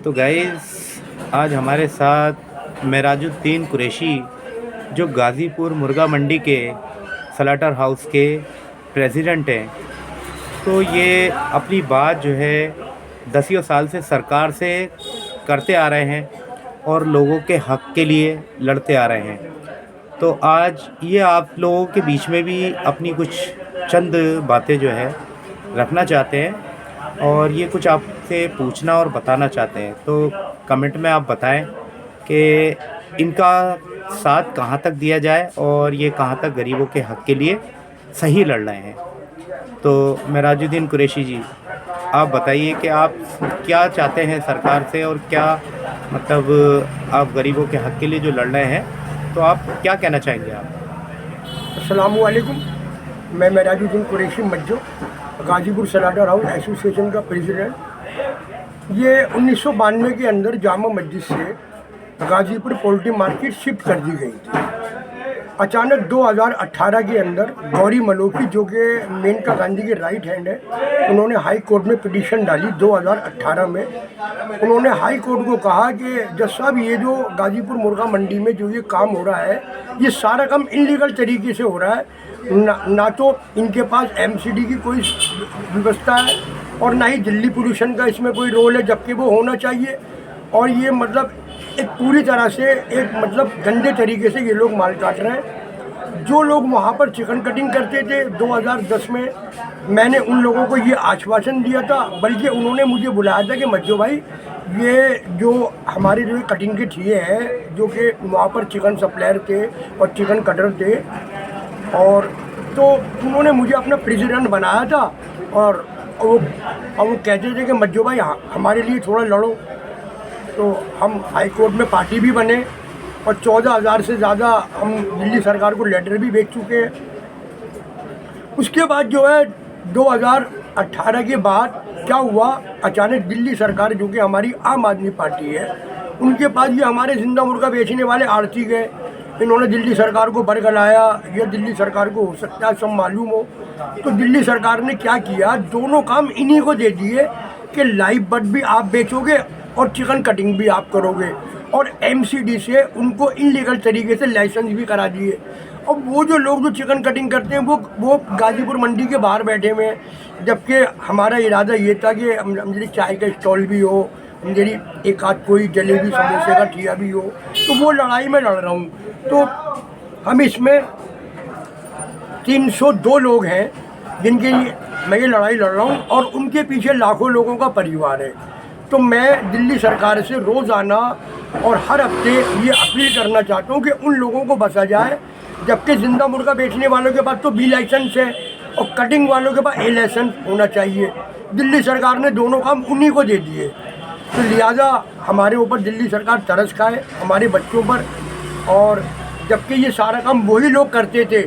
तो गाइस आज हमारे साथ मेराजुद्दीन कुरैशी जो गाज़ीपुर मुर्गा मंडी के स्लॉटर हाउस के प्रेसिडेंट हैं। तो ये अपनी बात जो है दसियों साल से सरकार से करते आ रहे हैं और लोगों के हक़ के लिए लड़ते आ रहे हैं। तो आज ये आप लोगों के बीच में भी अपनी कुछ चंद बातें जो है रखना चाहते हैं और ये कुछ आपसे पूछना और बताना चाहते हैं। तो कमेंट में आप बताएं कि इनका साथ कहाँ तक दिया जाए और ये कहाँ तक गरीबों के हक़ के लिए सही लड़ रहे हैं। तो मेराजुद्दीन कुरैशी जी, आप बताइए कि आप क्या चाहते हैं सरकार से और क्या मतलब आप गरीबों के हक़ के लिए जो लड़ रहे हैं, तो आप क्या कहना चाहेंगे आप? अस्सलामु अलैकुम। मैं Merajuddin Qureshi Majjo, Ghazipur slaughter house association का प्रेसिडेंट। ये 1992 के अंदर जामा मस्जिद से गाज़ीपुर पोल्ट्री मार्केट शिफ्ट कर दी गई थी। अचानक 2018 के अंदर गौरी मलोकी, जो कि मेनका गांधी के राइट हैंड है, उन्होंने हाई कोर्ट में पिटीशन डाली 2018 में। उन्होंने हाई कोर्ट को कहा कि जज साहब, ये जो गाज़ीपुर मुर्गा मंडी में जो ये काम हो रहा है, ये सारा काम इलीगल तरीके से हो रहा है। ना तो इनके पास एमसीडी की कोई व्यवस्था है और ना ही दिल्ली पोल्यूशन का इसमें कोई रोल है, जबकि वो होना चाहिए। और ये मतलब एक पूरी तरह से एक मतलब गंदे तरीके से ये लोग माल काट रहे हैं। जो लोग वहाँ पर चिकन कटिंग करते थे 2010 में, मैंने उन लोगों को ये आश्वासन दिया था, बल्कि उन्होंने मुझे बुलाया था कि मज्जो भाई, ये जो हमारे जो कटिंग के ठिए हैं, जो कि वहाँ पर चिकन सप्लायर थे और चिकन कटर थे, और तो उन्होंने मुझे अपना प्रेसिडेंट बनाया था। और वो कहते थे कि मज्जो भाई हमारे लिए थोड़ा लड़ो। तो हम हाई कोर्ट में पार्टी भी बने और 14,000 से ज़्यादा हम दिल्ली सरकार को लेटर भी भेज चुके हैं। उसके बाद जो है 2018 के बाद क्या हुआ, अचानक दिल्ली सरकार, जो कि हमारी आम आदमी पार्टी है, उनके पास ये हमारे जिंदा मुर्गा बेचने वाले आड़ती गए। इन्होंने दिल्ली सरकार को बरगलाया, या दिल्ली सरकार को हो सकता है सब मालूम हो। तो दिल्ली सरकार ने क्या किया, दोनों काम इन्हीं को दे दिए कि लाइव बर्ड भी आप बेचोगे और चिकन कटिंग भी आप करोगे, और एमसीडी से उनको इलीगल तरीके से लाइसेंस भी करा दिए। और वो जो लोग जो चिकन कटिंग करते हैं वो गाज़ीपुर मंडी के बाहर बैठे हुए हैं, जबकि हमारा इरादा ये था कि मेरी चाय का स्टॉल भी हो, मेरी एक आध कोई जलेबी समोसे का ठिया भी हो। तो वो लड़ाई में लड़ रहा हूँ। तो हम इसमें 302 लोग हैं जिनके लिए मैं ये लड़ाई लड़ रहा हूँ, और उनके पीछे लाखों लोगों का परिवार है। तो मैं दिल्ली सरकार से रोज़ाना और हर हफ्ते ये अपील करना चाहता हूँ कि उन लोगों को बचा जाए, जबकि ज़िंदा मुर्गा बेचने वालों के पास तो बी लाइसेंस है और कटिंग वालों के पास ए लाइसेंस होना चाहिए। दिल्ली सरकार ने दोनों काम उन्हीं को दे दिए। तो लिहाजा हमारे ऊपर दिल्ली सरकार तरस खाए, हमारे बच्चों पर। और जबकि ये सारा काम वही लोग करते थे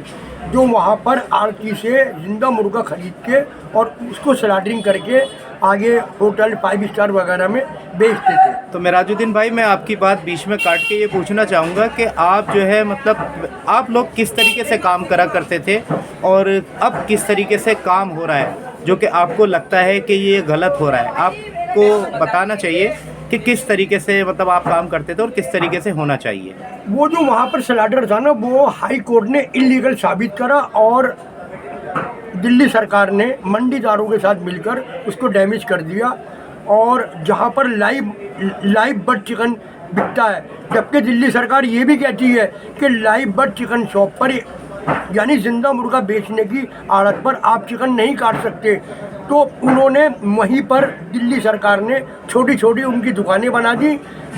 जो वहाँ पर आड़ती से जिंदा मुर्गा खरीद के और उसको स्लॉटरिंग करके आगे होटल 5 स्टार वगैरह में बेचते थे। तो मेराजुद्दीन भाई, मैं आपकी बात बीच में काट के ये पूछना चाहूँगा कि आप जो है मतलब आप लोग किस तरीके से काम करा करते थे और अब किस तरीके से काम हो रहा है, जो कि आपको लगता है कि ये गलत हो रहा है। आपको बताना चाहिए कि किस तरीके से मतलब आप काम करते थे और किस तरीके से होना चाहिए। वो जो वहाँ पर स्लॉटर था ना, वो हाई कोर्ट ने इलीगल साबित करा और दिल्ली सरकार ने मंडीदारों के साथ मिलकर उसको डैमेज कर दिया। और जहाँ पर लाइव बर्ड चिकन बिकता है, जबकि दिल्ली सरकार ये भी कहती है कि लाइव बर्ड चिकन शॉप पर, यानी जिंदा मुर्गा बेचने की आड़त पर आप चिकन नहीं काट सकते। तो उन्होंने वहीं पर दिल्ली सरकार ने छोटी छोटी उनकी दुकानें बना दी,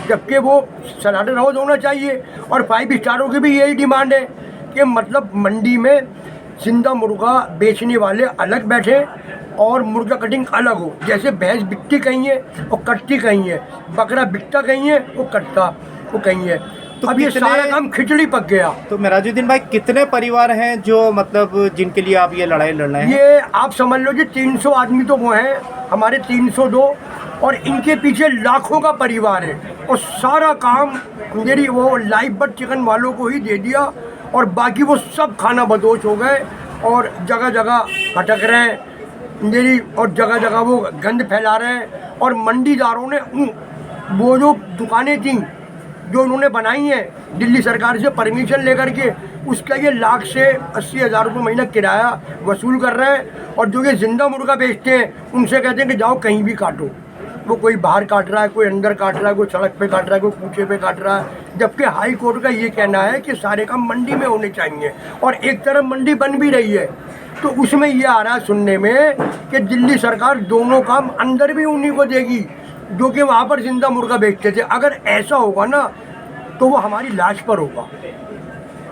जबकि वो स्लॉटर हाउस होना चाहिए। और 5 स्टारों की भी यही डिमांड है कि मतलब मंडी में जिंदा मुर्गा बेचने वाले अलग बैठे और मुर्गा कटिंग अलग हो। जैसे भैंस बिकती कहीं है और कटती कहीं है, बकरा बिकता कहीं है वो कटता वो कहीं है। तो अब ये सारा काम खिचड़ी पक गया। तो मेराजुद्दीन भाई, कितने परिवार हैं जो मतलब जिनके लिए आप ये लड़ाई लड़ रहे हैं? ये आप समझ लो जी 300 आदमी तो वो हैं हमारे, 302, और इनके पीछे लाखों का परिवार है। और सारा काम मेरी वो लाइव बर्ड चिकन वालों को ही दे दिया, और बाकी वो सब खाना बदोश हो गए और जगह जगह भटक रहे हैं मेरी, और जगह जगह वो गंद फैला रहे हैं। और मंडीदारों ने वो जो दुकानें थी जो उन्होंने बनाई हैं दिल्ली सरकार से परमिशन लेकर के, उसका ये लाख से 80,000 रुपये महीना किराया वसूल कर रहे हैं। और जो ये जिंदा मुर्गा बेचते हैं उनसे कहते हैं कि जाओ कहीं भी काटो। वो कोई बाहर काट रहा है, कोई अंदर काट रहा है, कोई सड़क पे काट रहा है, कोई कूचे पे काट रहा है। जबकि हाई कोर्ट का ये कहना है कि सारे काम मंडी में होने चाहिए, और एक तरफ मंडी बन भी रही है। तो उसमें ये आ रहा है सुनने में कि दिल्ली सरकार दोनों काम अंदर भी उन्हीं को देगी जो कि वहाँ पर जिंदा मुर्गा बेचते थे। अगर ऐसा होगा ना तो वो हमारी लाश पर होगा।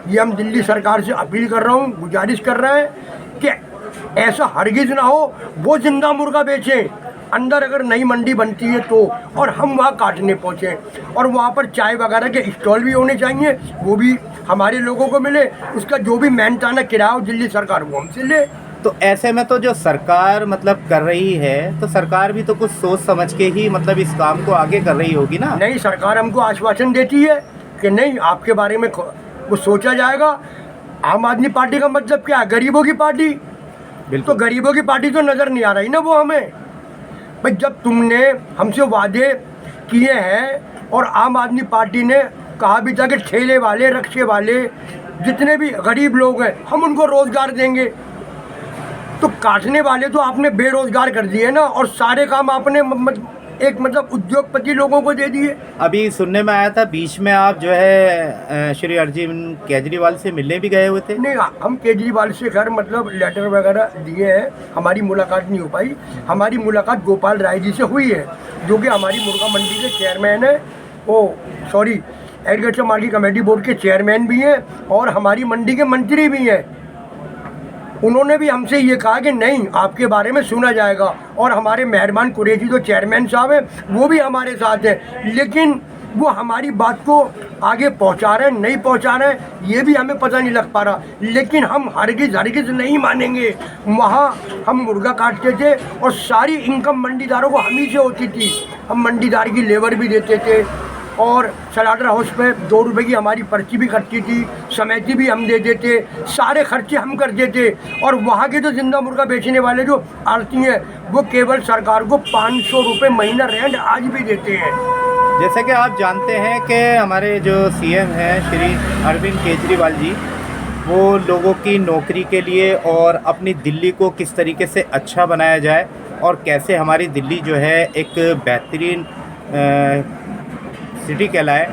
ये हम दिल्ली सरकार से अपील कर रहा हूँ, गुजारिश कर रहे हैं कि ऐसा हरगिज ना हो, वो जिंदा मुर्गा बेचें अंदर अगर नई मंडी बनती है तो, और हम वहाँ काटने पहुँचे। और वहाँ पर चाय वगैरह के स्टॉल भी होने चाहिए, वो भी हमारे लोगों को मिले। उसका जो भी मेहनताना किराया हो दिल्ली सरकार वो हमसे ले। तो ऐसे में तो जो सरकार मतलब कर रही है, तो सरकार भी तो कुछ सोच समझ के ही मतलब इस काम को आगे कर रही होगी ना। नहीं, सरकार हमको आश्वासन देती है कि नहीं आपके बारे में वो सोचा जाएगा। आम आदमी पार्टी का मतलब क्या है? गरीबों की पार्टी। तो गरीबों की पार्टी तो नज़र नहीं आ रही ना वो हमें। भाई जब तुमने हमसे वादे किए हैं और आम आदमी पार्टी ने कहा भी था कि ठेले वाले, रिक्शे वाले, जितने भी गरीब लोग हैं हम उनको रोज़गार देंगे, तो काटने वाले तो आपने बेरोजगार कर दिए ना, और सारे काम आपने एक मतलब उद्योगपति लोगों को दे दिए। अभी सुनने में आया था बीच में आप जो है श्री अरविंद केजरीवाल से मिलने भी गए हुए थे। नहीं, हम केजरीवाल से खैर मतलब लेटर वगैरह दिए हैं, हमारी मुलाकात नहीं हो पाई। हमारी मुलाकात गोपाल राय जी से हुई है जो कि हमारी मुर्गा मंडी के चेयरमैन है, एग्रीकल्चर मार्केट कमेटी बोर्ड के चेयरमैन भी हैं और हमारी मंडी के मंत्री भी हैं। उन्होंने भी हमसे ये कहा कि नहीं आपके बारे में सुना जाएगा, और हमारे मेहरबान कुरैशी जो चेयरमैन साहब हैं वो भी हमारे साथ हैं। लेकिन वो हमारी बात को आगे पहुंचा रहे हैं नहीं पहुंचा रहे हैं ये भी हमें पता नहीं लग पा रहा। लेकिन हम हरगिज नहीं मानेंगे। वहाँ हम मुर्गा काटते थे और सारी इनकम मंडीदारों को हम ही से होती थी। हम मंडीदार की लेबर भी देते थे और स्लाटर हाउस पे 2 रुपये की हमारी पर्ची भी कटती थी, समिति भी हम दे देते, सारे खर्चे हम कर देते। और वहाँ के जो जिंदा मुर्गा बेचने वाले जो आड़ती हैं वो केवल सरकार को 500 रुपये महीना रेंट आज भी देते हैं। जैसे कि आप जानते हैं कि हमारे जो सीएम हैं श्री अरविंद केजरीवाल जी, वो लोगों की नौकरी के लिए और अपनी दिल्ली को किस तरीके से अच्छा बनाया जाए और कैसे हमारी दिल्ली जो है एक बेहतरीन सिटी कहलाए,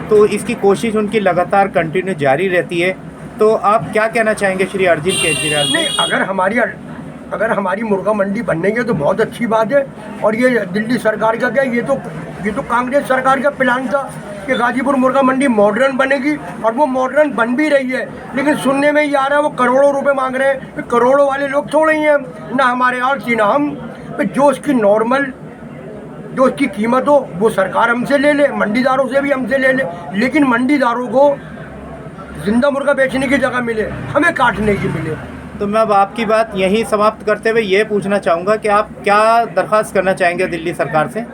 तो इसकी कोशिश उनकी लगातार कंटिन्यू जारी रहती है। तो आप क्या कहना चाहेंगे श्री अरविंद केजरीवाल? नहीं, अगर हमारी मुर्गा मंडी बनने की तो बहुत अच्छी बात है। और ये दिल्ली सरकार का क्या, ये तो कांग्रेस सरकार का प्लान था कि गाजीपुर मुर्गा मंडी मॉडर्न बनेगी, और वो मॉडर्न बन भी रही है। लेकिन सुनने में ये आ रहा है वो करोड़ों रुपए मांग रहे हैं। करोड़ों वाले लोग थोड़े ही हैं, ना हमारे आड़ती ना हम। जो उसकी कीमत हो वो सरकार हमसे ले ले, मंडीदारों से भी हमसे ले ले, लेकिन मंडीदारों को जिंदा मुर्गा बेचने की जगह मिले, हमें काटने की मिले। तो मैं अब आपकी बात यहीं समाप्त करते हुए ये पूछना चाहूँगा कि आप क्या दरख्वास्त करना चाहेंगे दिल्ली सरकार से?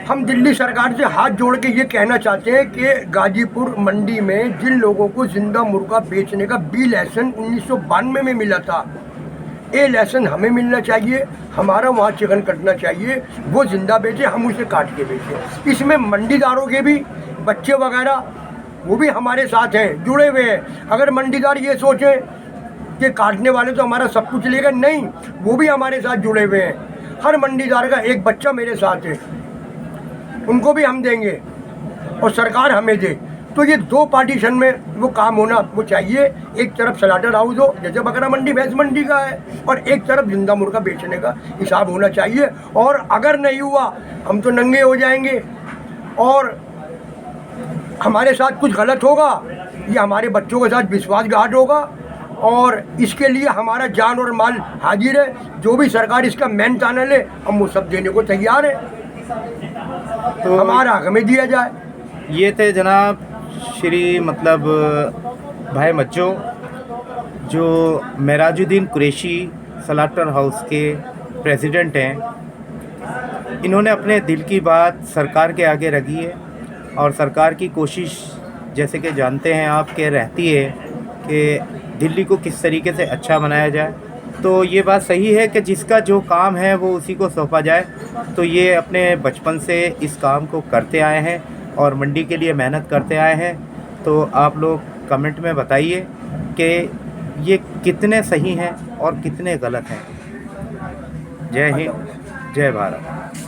हम दिल्ली सरकार से हाथ जोड़ के ये कहना चाहते हैं कि गाजीपुर मंडी में जिन लोगों को जिंदा मुर्गा बेचने का बी लाइसेंस 1992 में मिला था, ए लाइसेंस हमें मिलना चाहिए। हमारा वहाँ चिकन कटना चाहिए, वो जिंदा बेचे, हम उसे काट के बेचें। इसमें मंडीदारों के भी बच्चे वगैरह वो भी हमारे साथ हैं, जुड़े हुए हैं। अगर मंडीदार ये सोचें कि काटने वाले तो हमारा सब कुछ लेगा, नहीं, वो भी हमारे साथ जुड़े हुए हैं। हर मंडीदार का एक बच्चा मेरे साथ है, उनको भी हम देंगे और सरकार हमें दे। तो ये 2 पार्टीशन में वो काम होना वो चाहिए। एक तरफ स्लाटर हाउस हो जैसे बकरा मंडी भैंस मंडी का है, और एक तरफ जिंदा मुर्गा बेचने का हिसाब होना चाहिए। और अगर नहीं हुआ हम तो नंगे हो जाएंगे और हमारे साथ कुछ गलत होगा या हमारे बच्चों के साथ विश्वासघात होगा, और इसके लिए हमारा जान और माल हाजिर है। जो भी सरकार इसका मेहनताना ले हम वो सब देने को तैयार है, तो हमारा हक हमें दिया जाए। ये थे जनाब श्री मतलब भाई मज्जो, जो मेराजुद्दीन कुरैशी स्लाटर हाउस के प्रेसिडेंट हैं। इन्होंने अपने दिल की बात सरकार के आगे रखी है, और सरकार की कोशिश जैसे कि जानते हैं आप के रहती है कि दिल्ली को किस तरीके से अच्छा बनाया जाए। तो ये बात सही है कि जिसका जो काम है वो उसी को सौंपा जाए। तो ये अपने बचपन से इस काम को करते आए हैं और मंडी के लिए मेहनत करते आए हैं। तो आप लोग कमेंट में बताइए कि ये कितने सही हैं और कितने गलत हैं। जय हिंद, जय भारत।